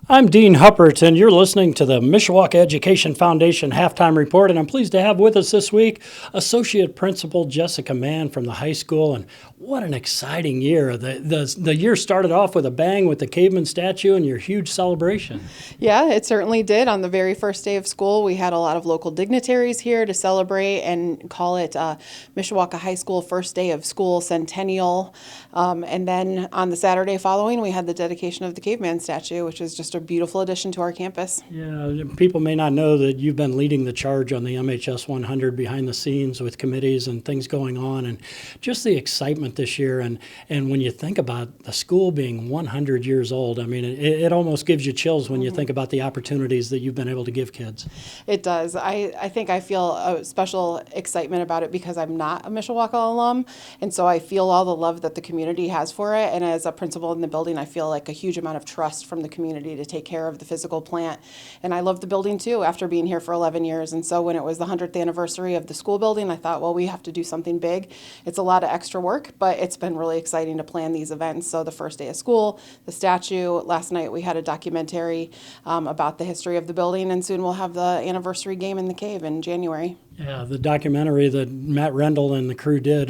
I'm Dean Huppert, and you're listening to the Mishawaka Education Foundation Halftime Report, and I'm pleased to have with us this week Associate Principal Jessica Mann from the high school, and what an exciting year. The year started off with a bang with the caveman statue and your huge celebration. Yeah, it certainly did. On the very first day of school, we had a lot of local dignitaries here to celebrate and call it Mishawaka High School First Day of School Centennial. And then on the Saturday following, we had the dedication of the caveman statue, which is just a beautiful addition to our campus. Yeah, people may not know that you've been leading the charge on the MHS 100 behind the scenes with committees and things going on, and just the excitement this year. And when you think about the school being 100 years old, I mean, it almost gives you chills when you think about the opportunities that you've been able to give kids. It does. I think I feel a special excitement about it because I'm not a Mishawaka alum, and so I feel all the love that the community has for it. And as a principal in the building, I feel like a huge amount of trust from the community to take care of the physical plant. And I love the building too after being here for 11 years. And so when it was the 100th anniversary of the school building, I thought, well, we have to do something big. It's a lot of extra work, but it's been really exciting to plan these events. So the first day of school, the statue, last night we had a documentary about the history of the building, and soon we'll have the anniversary game in the cave in January. Yeah, the documentary that Matt Rendell and the crew did,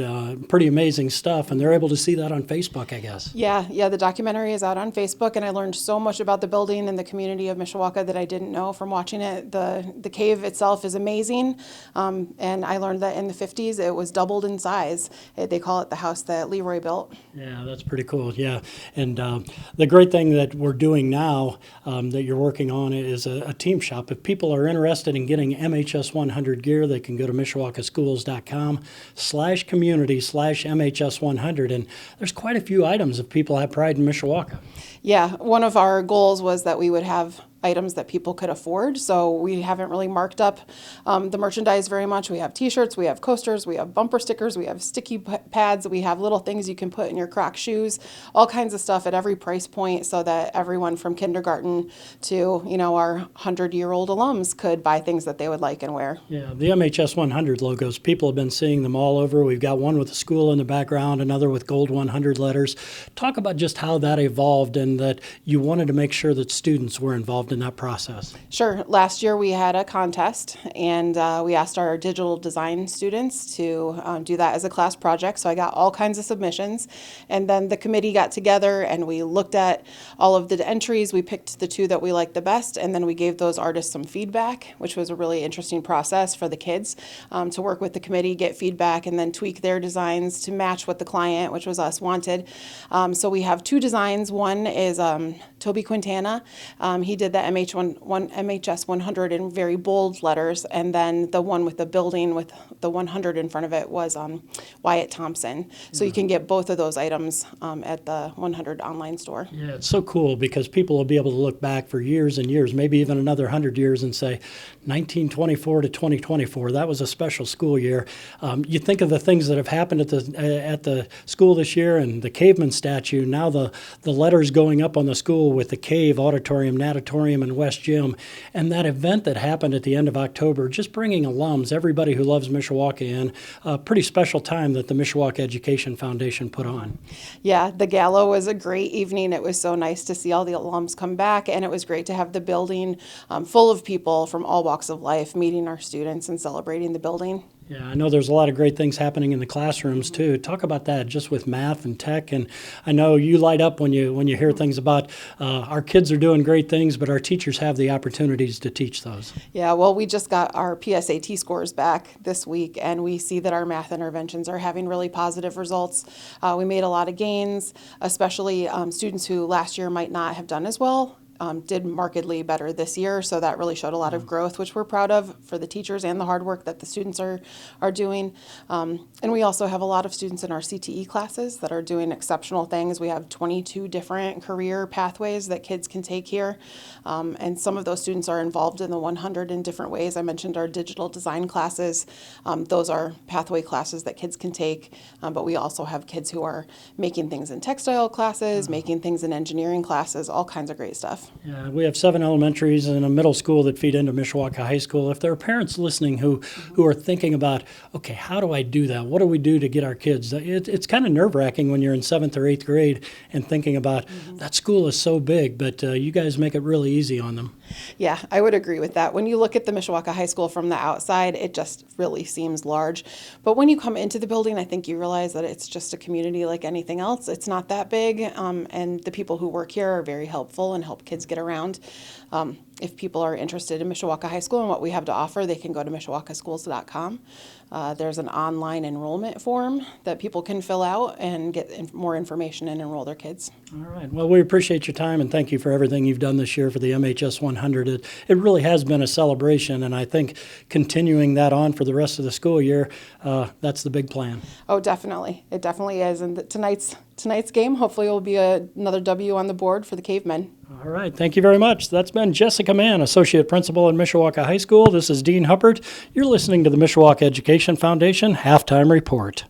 pretty amazing stuff, and they're able to see that on Facebook, I guess. Yeah, the documentary is out on Facebook, and I learned so much about the building and the community of Mishawaka that I didn't know from watching it. The cave itself is amazing, and I learned that in the 50s it was doubled in size. They call it the house that Leroy built. Yeah, that's pretty cool, yeah. And the great thing that we're doing now that you're working on is a team shop. If people are interested in getting MHS 100 gear, they can go to mishawakaschools.com/community/MHS100, and there's quite a few items if people have pride in Mishawaka. Yeah, one of our goals was that we would have items that people could afford. So we haven't really marked up the merchandise very much. We have t-shirts, we have coasters, we have bumper stickers, we have sticky pads, we have little things you can put in your Croc shoes, all kinds of stuff at every price point so that everyone from kindergarten to, our 100-year-old alums could buy things that they would like and wear. Yeah, the MHS 100 logos, people have been seeing them all over. We've got one with a school in the background, another with gold 100 letters. Talk about just how that evolved and that you wanted to make sure that students were involved in that process. Sure. Last year we had a contest, and we asked our digital design students to do that as a class project. So I got all kinds of submissions, and then the committee got together and we looked at all of the entries. We picked the two that we liked the best, and then we gave those artists some feedback, which was a really interesting process for the kids to work with the committee, get feedback, and then tweak their designs to match what the client, which was us, wanted. So we have two designs. One is Toby Quintana. He did the MHS 100 in very bold letters, and then the one with the building with the 100 in front of it was Wyatt Thompson. So you can get both of those items at the 100 online store. Yeah, it's so cool because people will be able to look back for years and years, maybe even another 100 years, and say 1924 to 2024, that was a special school year. You think of the things that have happened at the school this year, and the caveman statue, now the letters going up on the school with the cave, auditorium, natatorium, and West Gym, and that event that happened at the end of October, just bringing alums, everybody who loves Mishawaka in, a pretty special time that the Mishawaka Education Foundation put on. Yeah, the gala was a great evening. It was so nice to see all the alums come back, and it was great to have the building full of people from all walks of life meeting our students and celebrating the building. Yeah, I know there's a lot of great things happening in the classrooms too. Talk about that, just with math and tech. And I know you light up when you hear things about our kids are doing great things, but our teachers have the opportunities to teach those. Yeah, well, we just got our PSAT scores back this week, and we see that our math interventions are having really positive results. We made a lot of gains, especially students who last year might not have done as well. Did markedly better this year, so that really showed a lot of growth, which we're proud of for the teachers and the hard work that the students are doing. And we also have a lot of students in our CTE classes that are doing exceptional things. We have 22 different career pathways that kids can take here, and some of those students are involved in the 100 in different ways. I mentioned our digital design classes. Those are pathway classes that kids can take, but we also have kids who are making things in textile classes, making things in engineering classes, all kinds of great stuff. growth. Yeah, we have 7 elementaries and a middle school that feed into Mishawaka High School. If there are parents listening who are thinking about, okay, how do I do that? What do we do to get our kids? It's kind of nerve-wracking when you're in 7th or 8th grade and thinking about that school is so big, but you guys make it really easy on them. Yeah, I would agree with that. When you look at the Mishawaka High School from the outside, it just really seems large. But when you come into the building, I think you realize that it's just a community like anything else. It's not that big, and the people who work here are very helpful and help kids get around. If people are interested in Mishawaka High School and what we have to offer, they can go to mishawakaschools.com. There's an online enrollment form that people can fill out and get more information and enroll their kids. All right. Well, we appreciate your time and thank you for everything you've done this year for the MHS 100. It really has been a celebration, and I think continuing that on for the rest of the school year, that's the big plan. Oh, definitely. It definitely is. And tonight's game hopefully will be another W on the board for the Cavemen. All right. Thank you very much. That's been Jessica Mann, Associate Principal at Mishawaka High School. This is Dean Huppert. You're listening to the Mishawaka Education Foundation Halftime Report.